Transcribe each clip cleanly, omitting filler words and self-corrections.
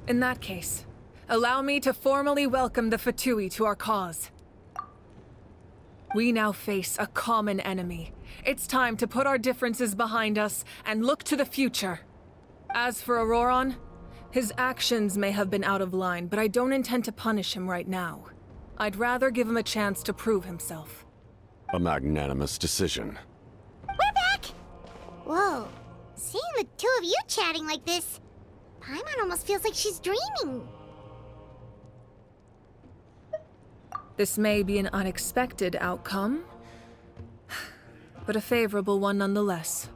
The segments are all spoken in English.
In that case, allow me to formally welcome the Fatui to our cause. We now face a common enemy. It's time to put our differences behind us and look to the future. As for Auroron, his actions may have been out of line, but I don't intend to punish him right now. I'd rather give him a chance to prove himself. A magnanimous decision. We're back! Whoa, seeing the two of you chatting like this, Paimon almost feels like she's dreaming. This may be an unexpected outcome, but a favorable one nonetheless.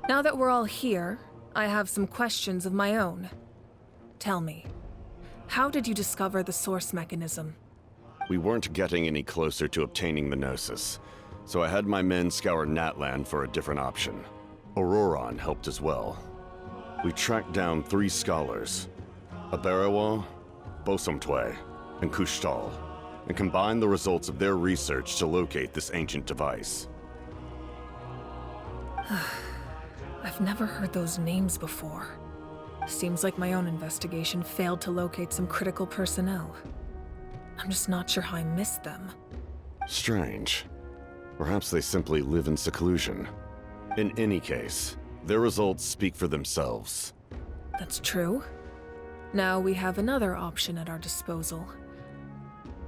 Now that we're all here, I have some questions of my own. Tell me, how did you discover the source mechanism? We weren't getting any closer to obtaining the Gnosis, so I had my men scour Natlan for a different option. Auroron helped as well. We tracked down 3 scholars, Aberawa, Bosomtwe, and Kushtal, and combined the results of their research to locate this ancient device. I've never heard those names before. Seems like my own investigation failed to locate some critical personnel. I'm just not sure how I missed them. Strange. Perhaps they simply live in seclusion. In any case, their results speak for themselves. That's true. Now we have another option at our disposal.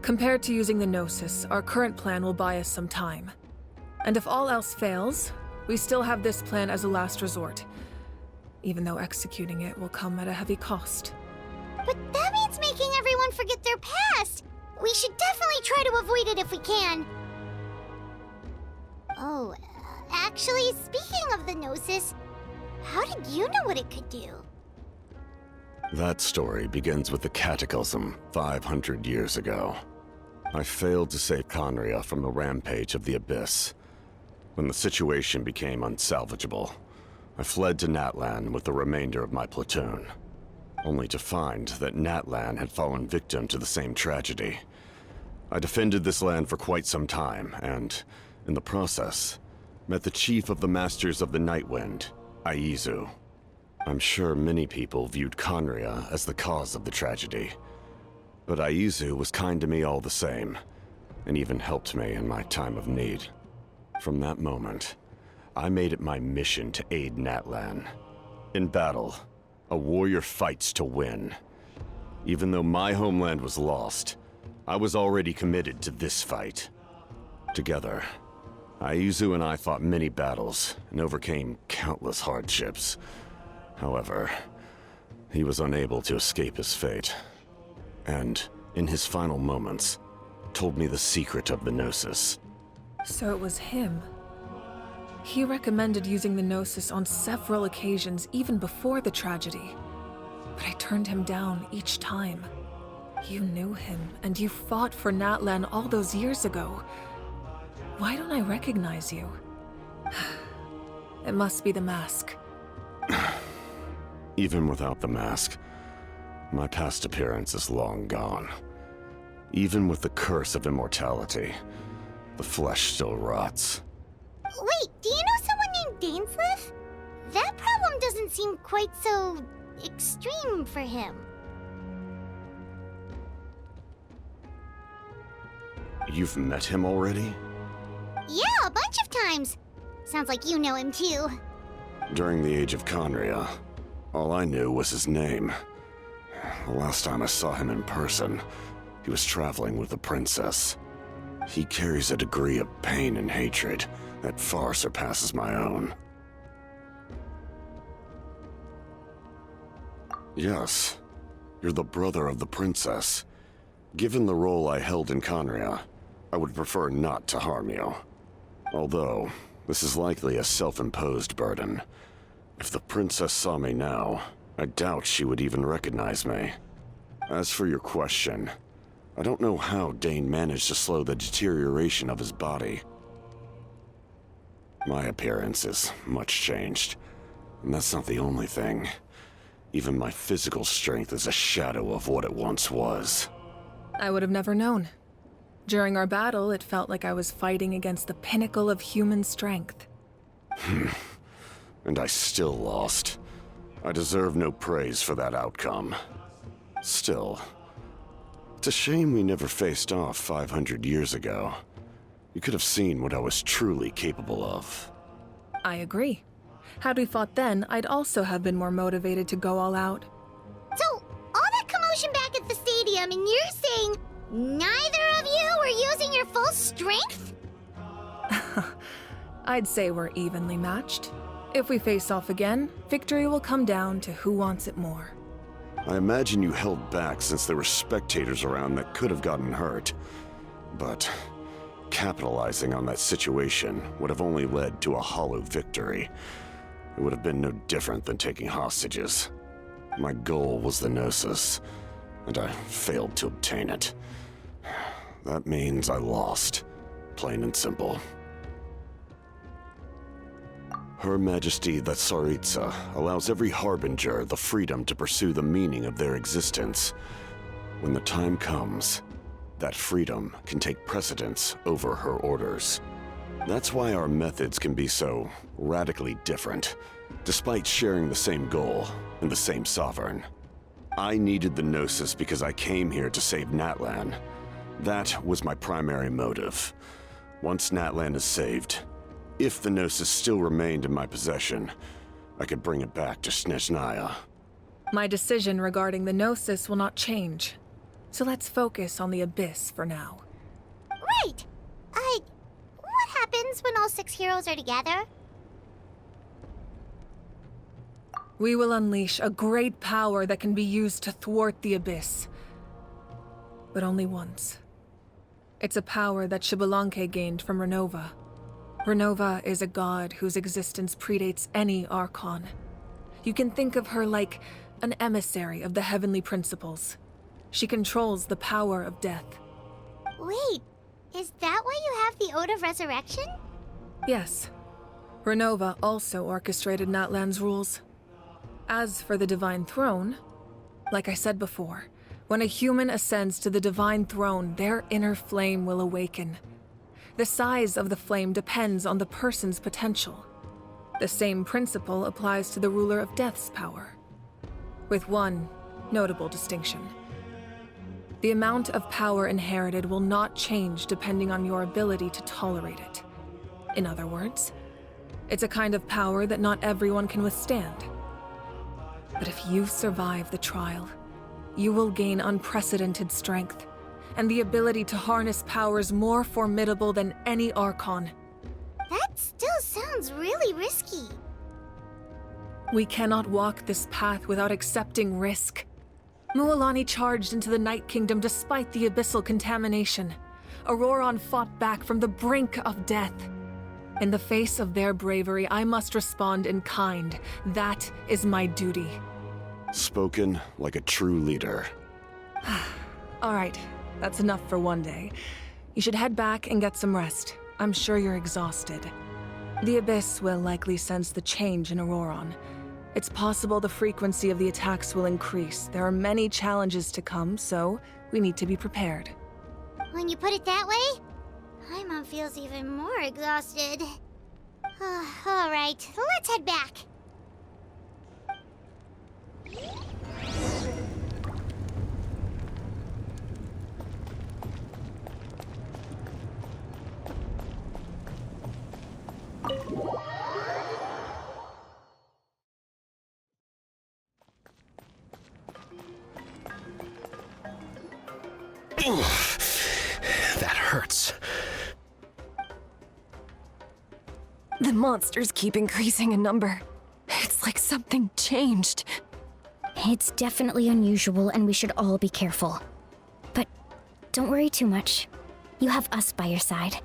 Compared to using the Gnosis, our current plan will buy us some time. And if all else fails, we still have this plan as a last resort, even though executing it will come at a heavy cost. But that means making everyone forget their past! We should definitely try to avoid it if we can. Oh, actually, speaking of the Gnosis, how did you know what it could do? That story begins with the Cataclysm 500 years ago. I failed to save Conria from the rampage of the Abyss. When the situation became unsalvageable, I fled to Natlan with the remainder of my platoon, only to find that Natlan had fallen victim to the same tragedy. I defended this land for quite some time, and, in the process, met the chief of the Masters of the Nightwind, Aizu. I'm sure many people viewed Conria as the cause of the tragedy, but Aizu was kind to me all the same, and even helped me in my time of need. From that moment, I made it my mission to aid Natlan. In battle, a warrior fights to win. Even though my homeland was lost, I was already committed to this fight. Together, Aizu and I fought many battles and overcame countless hardships. However, he was unable to escape his fate, and, in his final moments, told me the secret of the Gnosis. So it was him. He recommended using the Gnosis on several occasions, even before the tragedy. But I turned him down each time. You knew him, and you fought for Natlan all those years ago. Why don't I recognize you? It must be the mask. Even without the mask, my past appearance is long gone. Even with the curse of immortality, the flesh still rots. Wait, do you know someone named Dainsleif? That problem doesn't seem quite so extreme for him. You've met him already? Yeah, a bunch of times. Sounds like you know him too. During the age of Conria, all I knew was his name. The last time I saw him in person, he was traveling with the princess. He carries a degree of pain and hatred that far surpasses my own. Yes, you're the brother of the princess. Given the role I held in Conria, I would prefer not to harm you. Although, this is likely a self-imposed burden. If the princess saw me now, I doubt she would even recognize me. As for your question, I don't know how Dane managed to slow the deterioration of his body. My appearance is much changed, and that's not the only thing. Even my physical strength is a shadow of what it once was. I would have never known. During our battle, it felt like I was fighting against the pinnacle of human strength. And I still lost. I deserve no praise for that outcome. Still, it's a shame we never faced off 500 years ago. You could have seen what I was truly capable of. I agree. Had we fought then, I'd also have been more motivated to go all out. So, all that commotion back at the stadium, and you're saying neither of you were using your full strength? I'd say we're evenly matched. If we face off again, victory will come down to who wants it more. I imagine you held back since there were spectators around that could have gotten hurt. But capitalizing on that situation would have only led to a hollow victory. It would have been no different than taking hostages. My goal was the Gnosis, and I failed to obtain it. That means I lost, plain and simple. Her Majesty the Tsaritsa allows every harbinger the freedom to pursue the meaning of their existence. When the time comes, that freedom can take precedence over her orders. That's why our methods can be so radically different, despite sharing the same goal and the same sovereign. I needed the Gnosis because I came here to save Natlan. That was my primary motive. Once Natlan is saved, if the Gnosis still remained in my possession, I could bring it back to Snezhnaya. My decision regarding the Gnosis will not change. So let's focus on the Abyss for now. Right! What happens when all 6 heroes are together? We will unleash a great power that can be used to thwart the Abyss. But only once. It's a power that Xbalanque gained from Renova. Renova is a god whose existence predates any Archon. You can think of her like an emissary of the heavenly principles. She controls the power of death. Wait, is that why you have the Ode of Resurrection? Yes. Renova also orchestrated Natlan's rules. As for the Divine Throne, like I said before, when a human ascends to the Divine Throne, their inner flame will awaken. The size of the flame depends on the person's potential. The same principle applies to the ruler of Death's power, with one notable distinction. The amount of power inherited will not change depending on your ability to tolerate it. In other words, it's a kind of power that not everyone can withstand. But if you survive the trial, you will gain unprecedented strength, and the ability to harness powers more formidable than any Archon. That still sounds really risky. We cannot walk this path without accepting risk. Mualani charged into the Night Kingdom despite the abyssal contamination. Auroron fought back from the brink of death. In the face of their bravery, I must respond in kind. That is my duty. Spoken like a true leader. All right, that's enough for one day. You should head back and get some rest. I'm sure you're exhausted. The Abyss will likely sense the change in Auroron. It's possible the frequency of the attacks will increase. There are many challenges to come, so we need to be prepared. When you put it that way, Paimon feels even more exhausted. All right, let's head back. That hurts. The monsters keep increasing in number. It's like something changed. It's definitely unusual and we should all be careful. But don't worry too much. You have us by your side.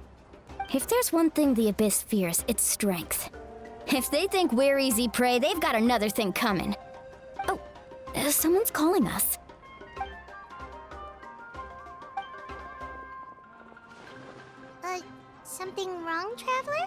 If there's one thing the Abyss fears, it's strength. If they think we're easy prey, they've got another thing coming. Oh, someone's calling us. Something wrong, Traveler?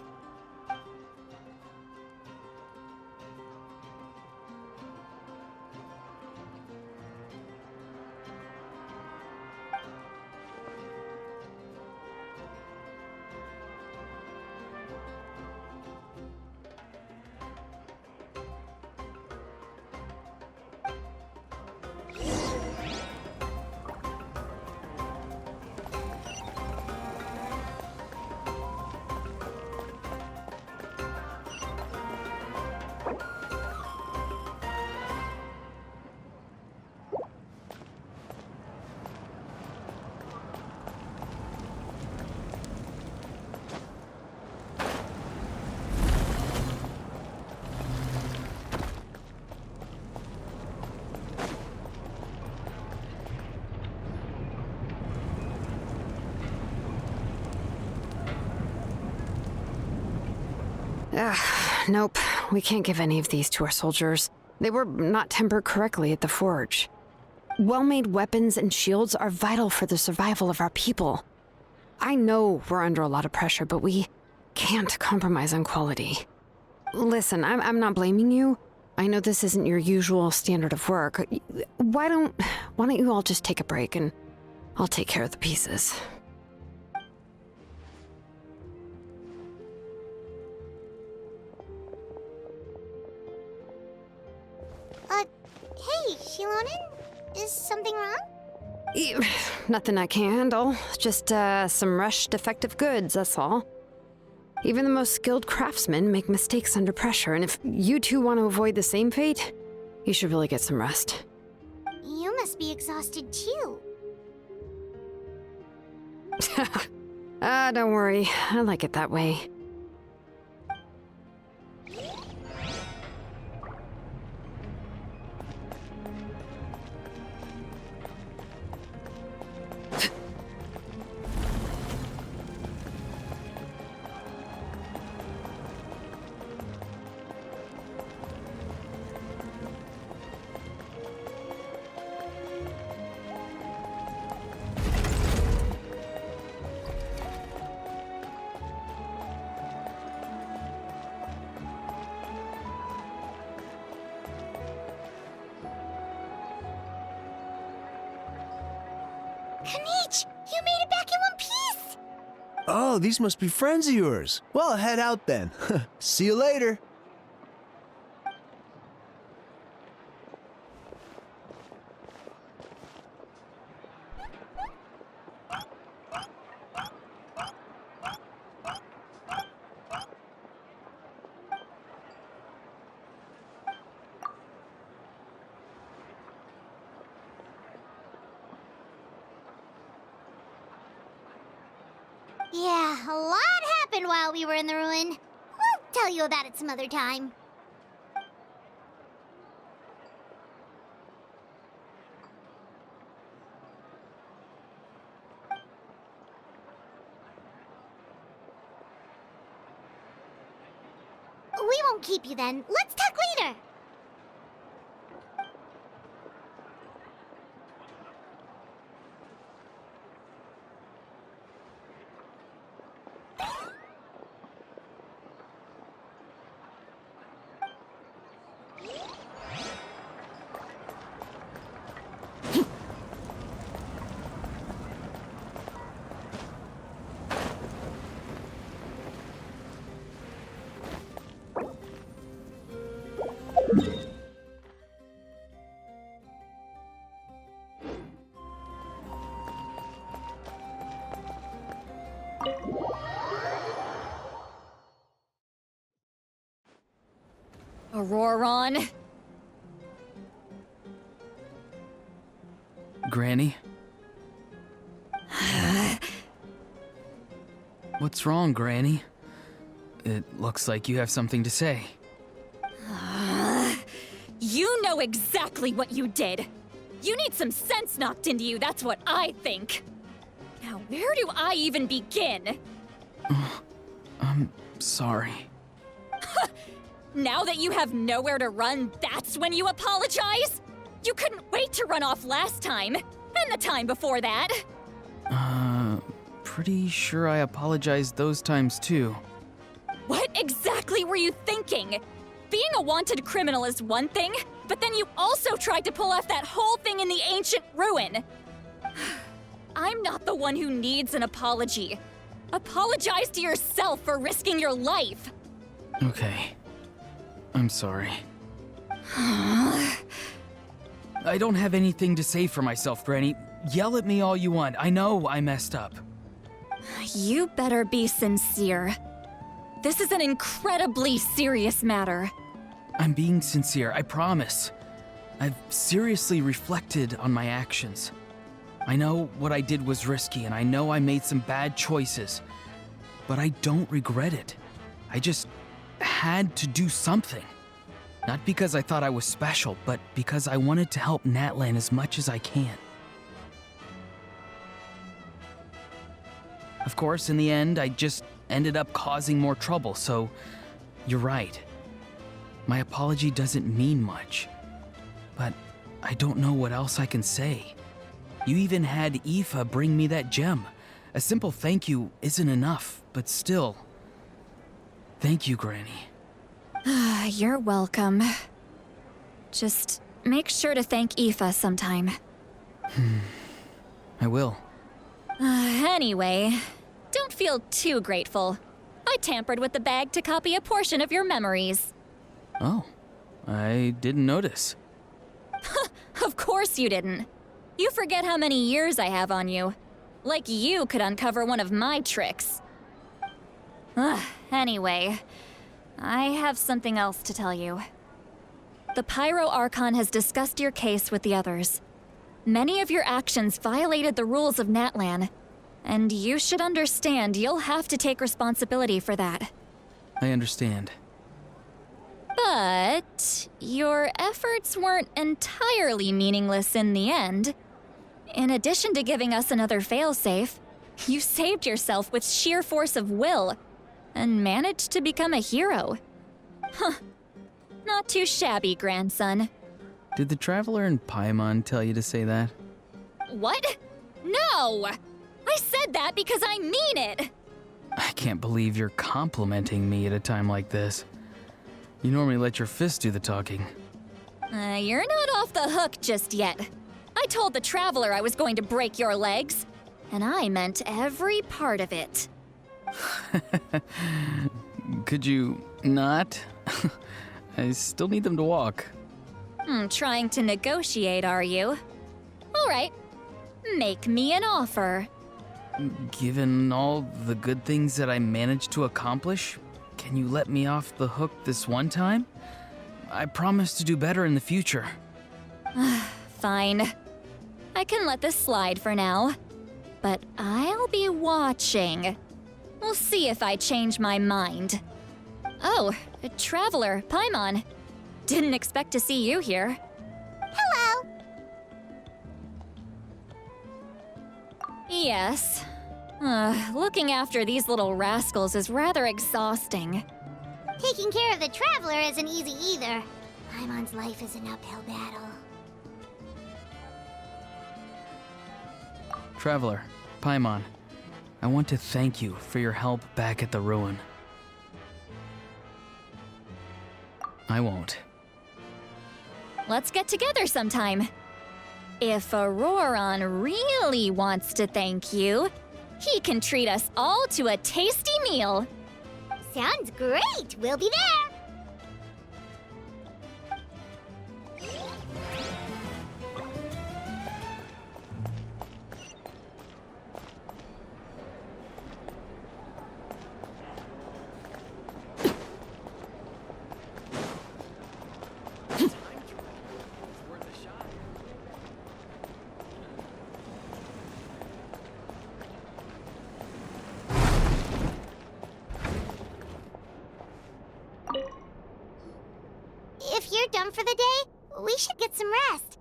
Nope. We can't give any of these to our soldiers. They were not tempered correctly at the forge. Well-made weapons and shields are vital for the survival of our people. I know we're under a lot of pressure, but we can't compromise on quality. Listen, I'm not blaming you. I know this isn't your usual standard of work. Why don't you all just take a break and I'll take care of the pieces. Hey, Shilonen? Is something wrong? Nothing I can handle. Just, some rushed defective goods, that's all. Even the most skilled craftsmen make mistakes under pressure, and if you two want to avoid the same fate, you should really get some rest. You must be exhausted too. Don't worry. I like it that way. Kanich, you made it back in one piece! Oh, these must be friends of yours. Well, head out then. See you later. Yeah, a lot happened while we were in the ruin. We'll tell you about it some other time. We won't keep you then. Let's talk later. Auroron. Granny? What's wrong, Granny? It looks like you have something to say. You know exactly what you did. You need some sense knocked into you, that's what I think. Now, where do I even begin? I'm sorry. Now that you have nowhere to run, that's when you apologize? You couldn't wait to run off last time, and the time before that. Pretty sure I apologized those times too. What exactly were you thinking? Being a wanted criminal is one thing, but then you also tried to pull off that whole thing in the ancient ruin. I'm not the one who needs an apology. Apologize to yourself for risking your life. Okay. I'm sorry. I don't have anything to say for myself, Granny. Yell at me all you want. I know I messed up. You better be sincere. This is an incredibly serious matter. I'm being sincere, I promise. I've seriously reflected on my actions. I know what I did was risky, and I know I made some bad choices. But I don't regret it. I just had to do something. Not because I thought I was special, but because I wanted to help Natlan as much as I can. Of course, in the end, I just ended up causing more trouble, so You're right. My apology doesn't mean much. But I don't know what else I can say. You even had Aoife bring me that gem. A simple thank you isn't enough, but still. Thank you, Granny. You're welcome. Just make sure to thank Aoife sometime. I will. Anyway, don't feel too grateful. I tampered with the bag to copy a portion of your memories. Oh, I didn't notice. Of course you didn't. You forget how many years I have on you. Like you could uncover one of my tricks. Anyway, I have something else to tell you. The Pyro Archon has discussed your case with the others. Many of your actions violated the rules of Natlan, and you should understand you'll have to take responsibility for that. I understand. But your efforts weren't entirely meaningless in the end. In addition to giving us another failsafe, you saved yourself with sheer force of will and managed to become a hero. Huh. Not too shabby, grandson. Did the Traveler in Paimon tell you to say that? What? No! I said that because I mean it! I can't believe you're complimenting me at a time like this. You normally let your fists do the talking. You're not off the hook just yet. I told the Traveler I was going to break your legs, and I meant every part of it. Could you not? I still need them to walk. Trying to negotiate, are you? All right. Make me an offer. Given all the good things that I managed to accomplish, can you let me off the hook this one time? I promise to do better in the future. Fine. I can let this slide for now. But I'll be watching. We'll see if I change my mind. Oh, Traveler, Paimon. Didn't expect to see you here. Hello! Yes. Looking after these little rascals is rather exhausting. Taking care of the Traveler isn't easy either. Paimon's life is an uphill battle. Traveler, Paimon, I want to thank you for your help back at the ruin. I won't. Let's get together sometime. If Auroron really wants to thank you, he can treat us all to a tasty meal. Sounds great! We'll be there! If you're done for the day, we should get some rest.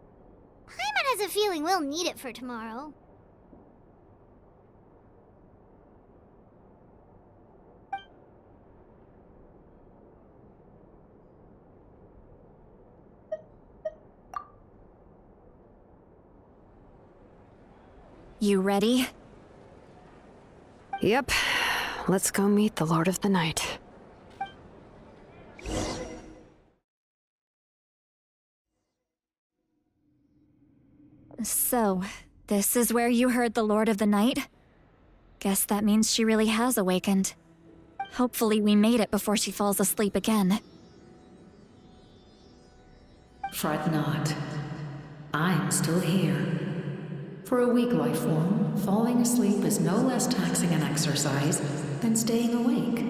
Paimon has a feeling we'll need it for tomorrow. You ready? Yep. Let's go meet the Lord of the Night. So, this is where you heard the Lord of the Night? Guess that means she really has awakened. Hopefully we made it before she falls asleep again. Fret not. I'm still here. For a weak life form, falling asleep is no less taxing an exercise than staying awake.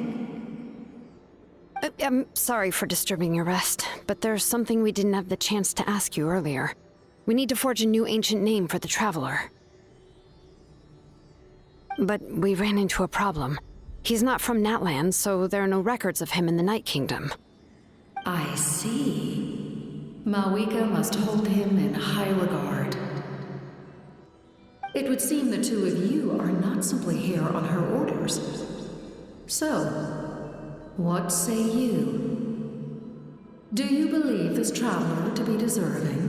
I'm sorry for disturbing your rest, but there's something we didn't have the chance to ask you earlier. We need to forge a new ancient name for the Traveler. But we ran into a problem. He's not from Natlan, so there are no records of him in the Night Kingdom. I see. Malwika must hold him in high regard. It would seem the two of you are not simply here on her orders. So, What say you? Do you believe this traveler to be deserving?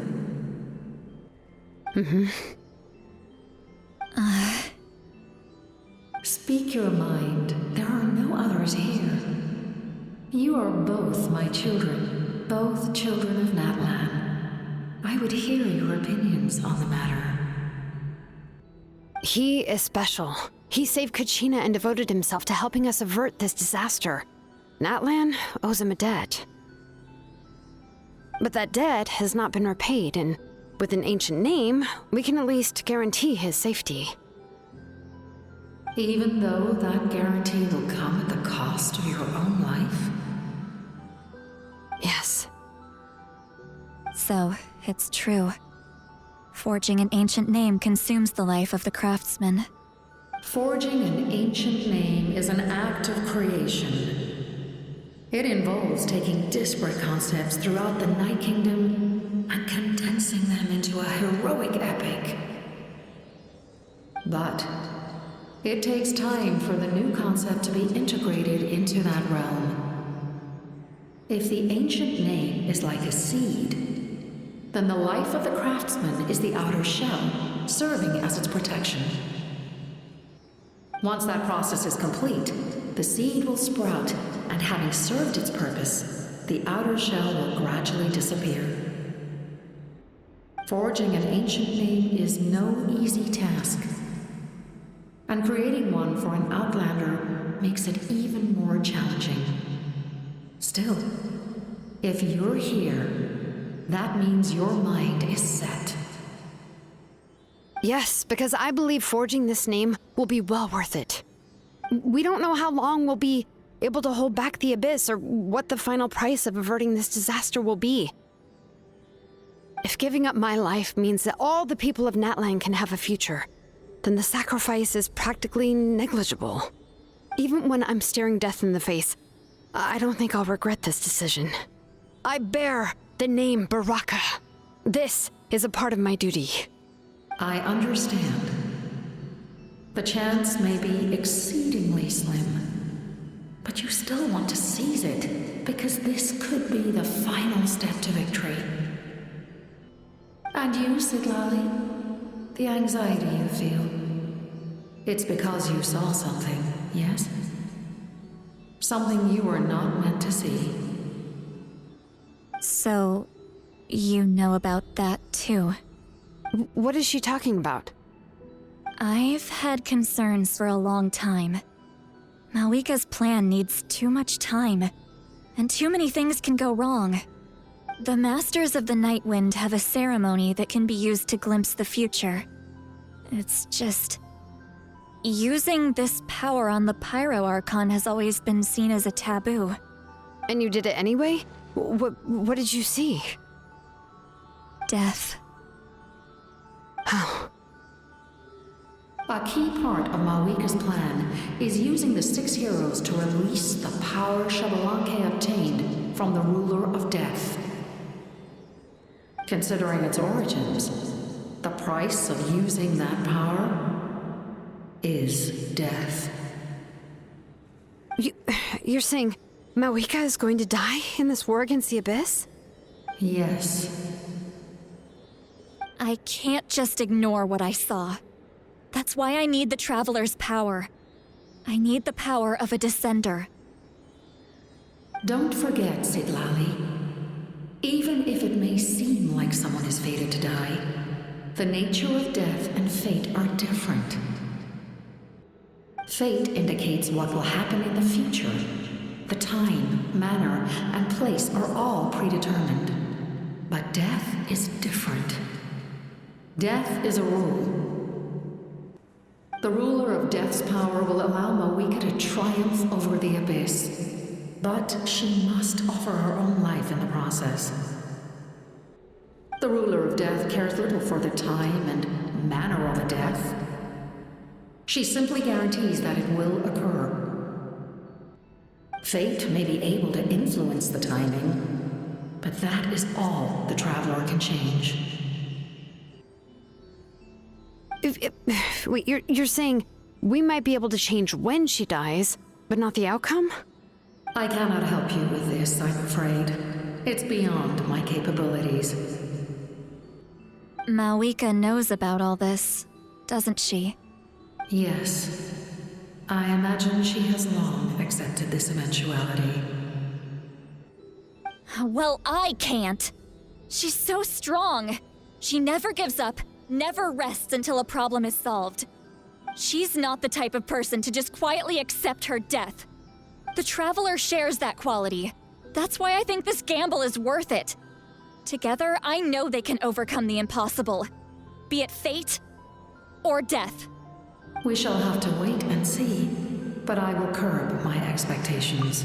Speak your mind. There are no others here. You are both my children, both children of Natlan. I would hear your opinions on the matter. He is special. He saved Kachina and devoted himself to helping us avert this disaster. Natlan owes him a debt. But that debt has not been repaid, and with an ancient name, we can at least guarantee his safety. Even though that guarantee will come at the cost of your own life? Yes. So, it's true. Forging an ancient name consumes the life of the craftsman. Forging an ancient name is an act of creation. It involves taking disparate concepts throughout the Night Kingdom and condensing them into a heroic epic. But it takes time for the new concept to be integrated into that realm. If the ancient name is like a seed, then the life of the craftsman is the outer shell, serving as its protection. Once that process is complete, the seed will sprout, and having served its purpose, the outer shell will gradually disappear. Forging an ancient name is no easy task, and creating one for an outlander makes it even more challenging. Still, if you're here, that means your mind is set. Yes, because I believe forging this name will be well worth it. We don't know how long we'll be able to hold back the Abyss or what the final price of averting this disaster will be. If giving up my life means that all the people of Natlan can have a future, then the sacrifice is practically negligible. Even when I'm staring death in the face, I don't think I'll regret this decision. I bear the name Baraka. This is a part of my duty. I understand. The chance may be exceedingly slim, but you still want to seize it, because this could be the final step to victory. And you, Sidlali, the anxiety you feel, it's because you saw something, yes? Something you were not meant to see. So, you know about that too? What is she talking about? I've had concerns for a long time. Malika's plan needs too much time, and too many things can go wrong. The Masters of the Night Wind have a ceremony that can be used to glimpse the future. It's just... using this power on the Pyro Archon has always been seen as a taboo. And you did it anyway? What did you see? Death. Oh. A key part of Malika's plan is using the 6 heroes to release the power Xbalanque obtained from the ruler of death. Considering its origins, the price of using that power is death. You're saying Malika is going to die in this war against the Abyss? Yes. I can't just ignore what I saw. That's why I need the Traveler's power. I need the power of a Descender. Don't forget, Sidlali. Even if it may seem like someone is fated to die, the nature of death and fate are different. Fate indicates what will happen in the future. The time, manner, and place are all predetermined. But death is different. Death is a rule. The ruler of death's power will allow Malika to triumph over the Abyss, but she must offer her own life in the process. The ruler of death cares little for the time and manner of a death. She simply guarantees that it will occur. Fate may be able to influence the timing, but that is all the Traveler can change. Wait, you're saying we might be able to change when she dies, but not the outcome? I cannot help you with this, I'm afraid. It's beyond my capabilities. Malwika knows about all this, doesn't she? Yes. I imagine she has long accepted this eventuality. Well, I can't. She's so strong. She never gives up, never rests until a problem is solved. She's not the type of person to just quietly accept her death. The Traveler shares that quality. That's why I think this gamble is worth it. Together, I know they can overcome the impossible. Be it fate or death. We shall have to wait and see, but I will curb my expectations.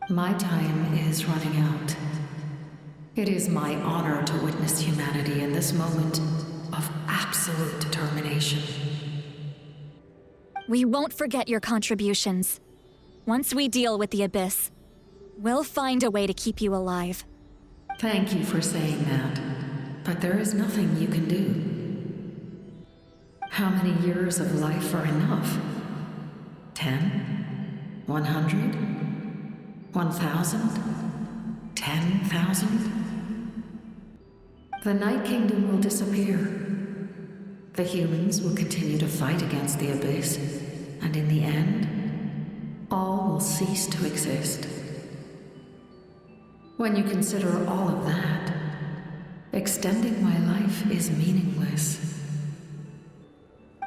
My time is running out. It is my honor to witness humanity in this moment of absolute determination. We won't forget your contributions. Once we deal with the Abyss, we'll find a way to keep you alive. Thank you for saying that, but there is nothing you can do. How many years of life are enough? 10? 100? 1,000? 10,000? The Night Kingdom will disappear. The humans will continue to fight against the Abyss, and in the end, all will cease to exist. When you consider all of that, extending my life is meaningless.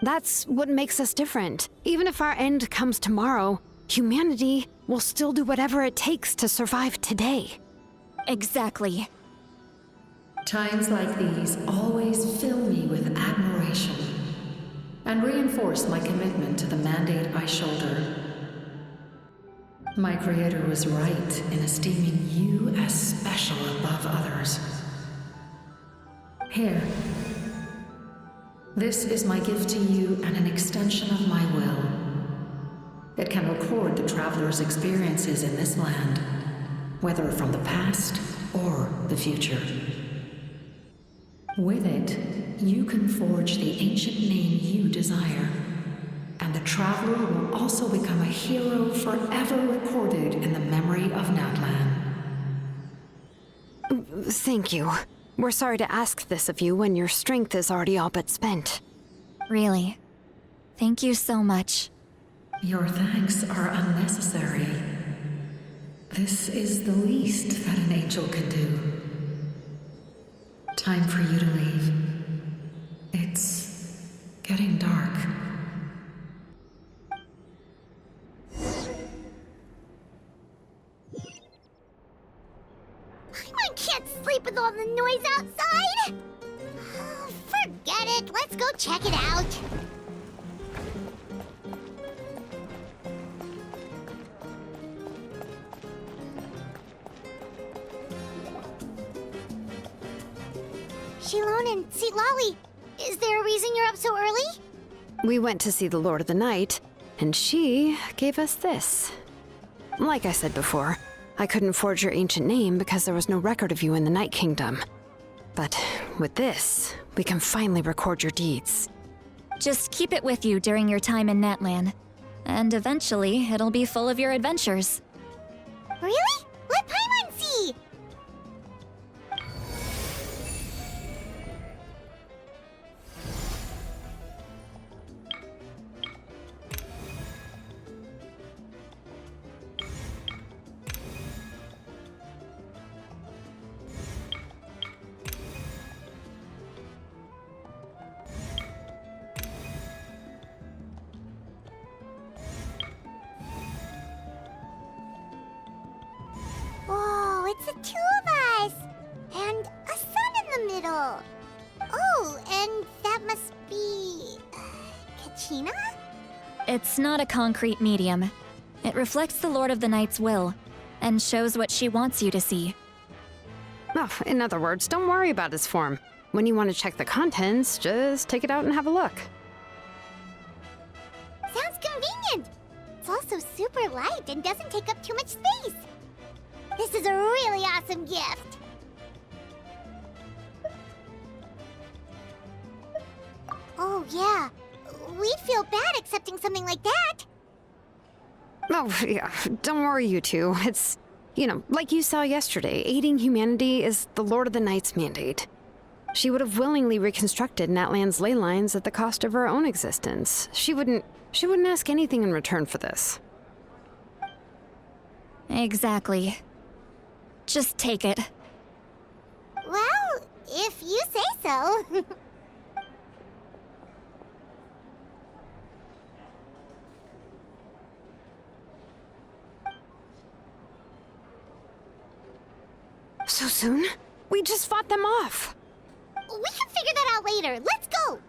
That's what makes us different. Even if our end comes tomorrow, humanity will still do whatever it takes to survive today. Exactly. Times like these always fill me with admiration and reinforce my commitment to the mandate I shoulder. My Creator was right in esteeming you as special above others. Here. This is my gift to you and an extension of my will. It can record the Traveler's experiences in this land, whether from the past or the future. With it, you can forge the ancient name you desire, and the Traveler will also become a hero forever recorded in the memory of Natlan. Thank you. We're sorry to ask this of you when your strength is already all but spent. Really. Thank you so much. Your thanks are unnecessary. This is the least that an angel can do. Time for you to leave. It's getting dark. I can't sleep with all the noise outside! Forget it, let's go check it out. Shilon and Lolly, is there a reason you're up so early? We went to see the Lord of the Night, and she gave us this. Like I said before, I couldn't forge your ancient name because there was no record of you in the Night Kingdom. But with this, we can finally record your deeds. Just keep it with you during your time in Natlan, and eventually it'll be full of your adventures. Really? Let Paimon see! Whoa, it's the two of us! And a sun in the middle! Oh, and that must be... Kachina? It's not a concrete medium. It reflects the Lord of the Night's will, and shows what she wants you to see. Oh, in other words, don't worry about his form. When you want to check the contents, just take it out and have a look. Sounds convenient! It's also super light and doesn't take up too much space. This is a really awesome gift. Oh, yeah. we'd feel bad accepting something like that. Oh, yeah, don't worry, you two. It's, like you saw yesterday, aiding humanity is the Lord of the Night's mandate. She would have willingly reconstructed Natlan's ley lines at the cost of her own existence. She wouldn't ask anything in return for this. Exactly. Just take it. Well, if you say so. So soon? We just fought them off. We can figure that out later. Let's go!